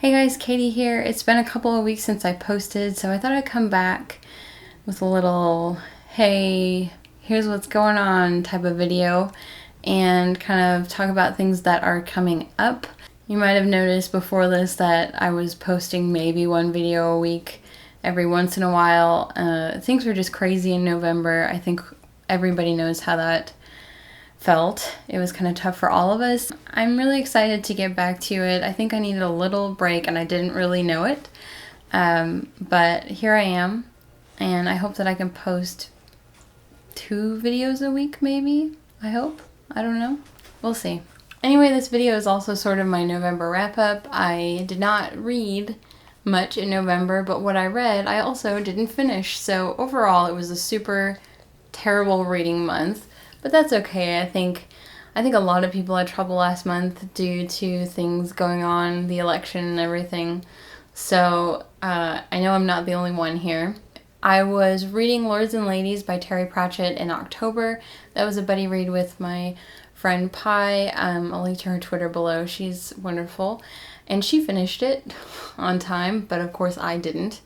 Hey guys, Katie here. It's been a couple of weeks since I posted, so I thought I'd come back with a little, hey, here's what's going on type of video and kind of talk about things that are coming up. You might have noticed before this that I was posting maybe one video a week every once in a while. Things were just crazy in November. I think everybody knows how that felt. It was kind of tough for all of us. I'm really excited to get back to it. I think I needed a little break and I didn't really know it. But here I am, and I hope that I can post 2 videos a week maybe. I hope. I don't know. We'll see. Anyway, this video is also sort of my November wrap-up. I did not read much in November, but what I read I also didn't finish. So overall it was a super terrible reading month. But that's okay. I think a lot of people had trouble last month due to things going on, the election and everything. So I know I'm not the only one here. I was reading Lords and Ladies by Terry Pratchett in October. That was a buddy read with my friend Pi. I'll link to her Twitter below. She's wonderful. And she finished it on time, but of course I didn't.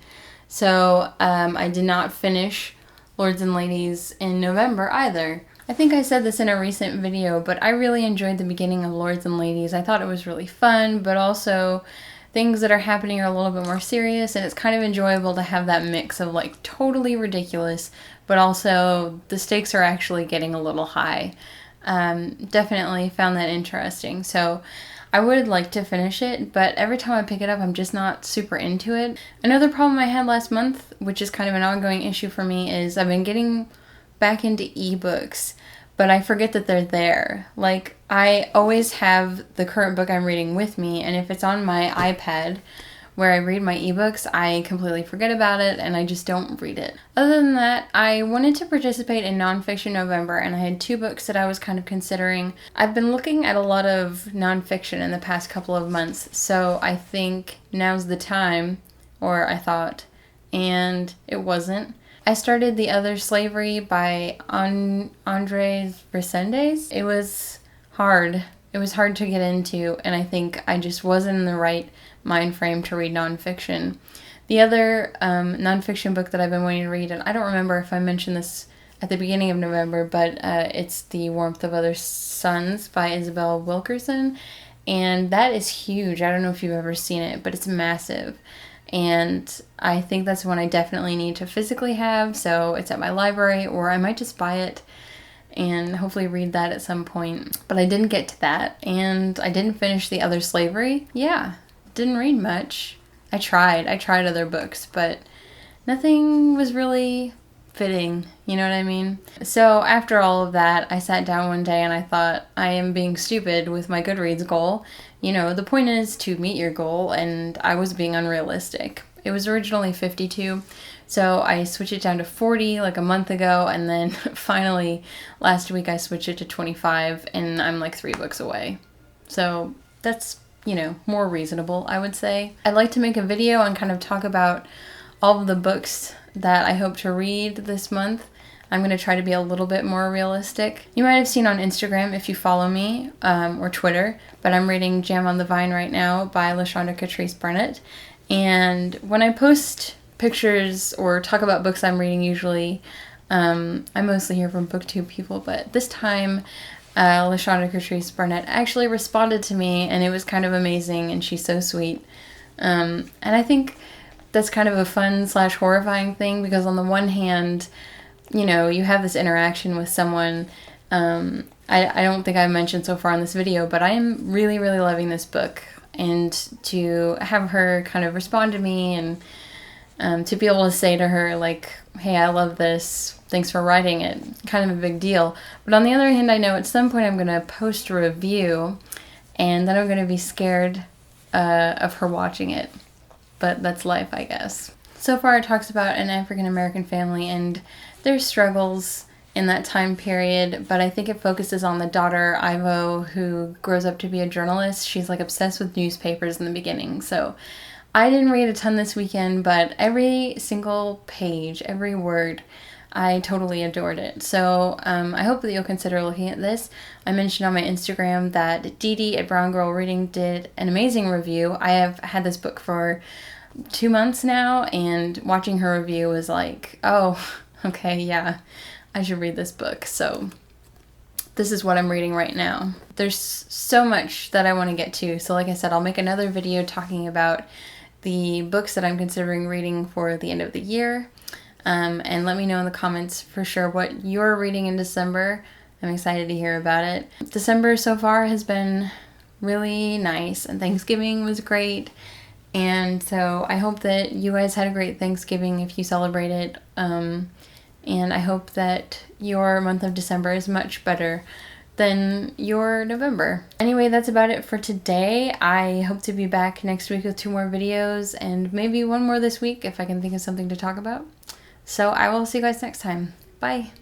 So I did not finish Lords and Ladies in November either. I think I said this in a recent video, but I really enjoyed the beginning of Lords and Ladies. I thought it was really fun, but also things that are happening are a little bit more serious, and it's kind of enjoyable to have that mix of like totally ridiculous, but also the stakes are actually getting a little high. Definitely found that interesting. So I would like to finish it, but every time I pick it up, I'm just not super into it. Another problem I had last month, which is kind of an ongoing issue for me, is I've been getting back into ebooks, but I forget that they're there. Like, I always have the current book I'm reading with me, and if it's on my iPad where I read my ebooks, I completely forget about it and I just don't read it. Other than that, I wanted to participate in Nonfiction November, and I had 2 books that I was kind of considering. I've been looking at a lot of nonfiction in the past couple of months, so I think now's the time, or I thought, and it wasn't. I started The Other Slavery by Andres Reséndez. It was hard. It was hard to get into, and I think I just wasn't in the right mind frame to read nonfiction. The other nonfiction book that I've been wanting to read, and I don't remember if I mentioned this at the beginning of November, but it's The Warmth of Other Suns by Isabel Wilkerson, and that is huge. I don't know if you've ever seen it, but it's massive. And I think that's one I definitely need to physically have, so it's at my library, or I might just buy it and hopefully read that at some point. But I didn't get to that, and I didn't finish The Other Slavery. Yeah, didn't read much. I tried other books, but nothing was really fitting, you know what I mean? So after all of that, I sat down one day and I thought, I am being stupid with my Goodreads goal. You know, the point is to meet your goal, and I was being unrealistic. It was originally 52, so I switched it down to 40 like a month ago, and then finally last week I switched it to 25, and I'm like 3 books away. So that's, you know, more reasonable, I would say. I'd like to make a video and kind of talk about all of the books that I hope to read this month. I'm going to try to be a little bit more realistic. You might have seen on Instagram if you follow me, or Twitter, but I'm reading Jam on the Vine right now by LaShonda Catrice Burnett. And when I post pictures or talk about books I'm reading usually, I mostly hear from BookTube people, but this time LaShonda Catrice Burnett actually responded to me, and it was kind of amazing, and she's so sweet. And I think that's kind of a fun / horrifying thing, because on the one hand, you know, you have this interaction with someone. I don't think I've mentioned so far in this video, but I am really, really loving this book. And to have her kind of respond to me, and to be able to say to her, like, hey, I love this, thanks for writing it, kind of a big deal. But on the other hand, I know at some point I'm going to post a review, and then I'm going to be scared of her watching it. But that's life, I guess. So far it talks about an African-American family and their struggles in that time period, but I think it focuses on the daughter, Ivo, who grows up to be a journalist. She's like obsessed with newspapers in the beginning. So I didn't read a ton this weekend, but every single page, every word I totally adored it. So I hope that you'll consider looking at this. I mentioned on my Instagram that Dee Dee at Brown Girl Reading did an amazing review. I have had this book for 2 months now, and watching her review was like, oh, okay, yeah, I should read this book. So this is what I'm reading right now. There's so much that I want to get to. So like I said, I'll make another video talking about the books that I'm considering reading for the end of the year. And let me know in the comments for sure what you're reading in December. I'm excited to hear about it. December so far has been really nice, and Thanksgiving was great. And so I hope that you guys had a great Thanksgiving if you celebrate it. And I hope that your month of December is much better than your November. Anyway, that's about it for today. I hope to be back next week with 2 more videos, and maybe 1 more this week if I can think of something to talk about. So I will see you guys next time. Bye.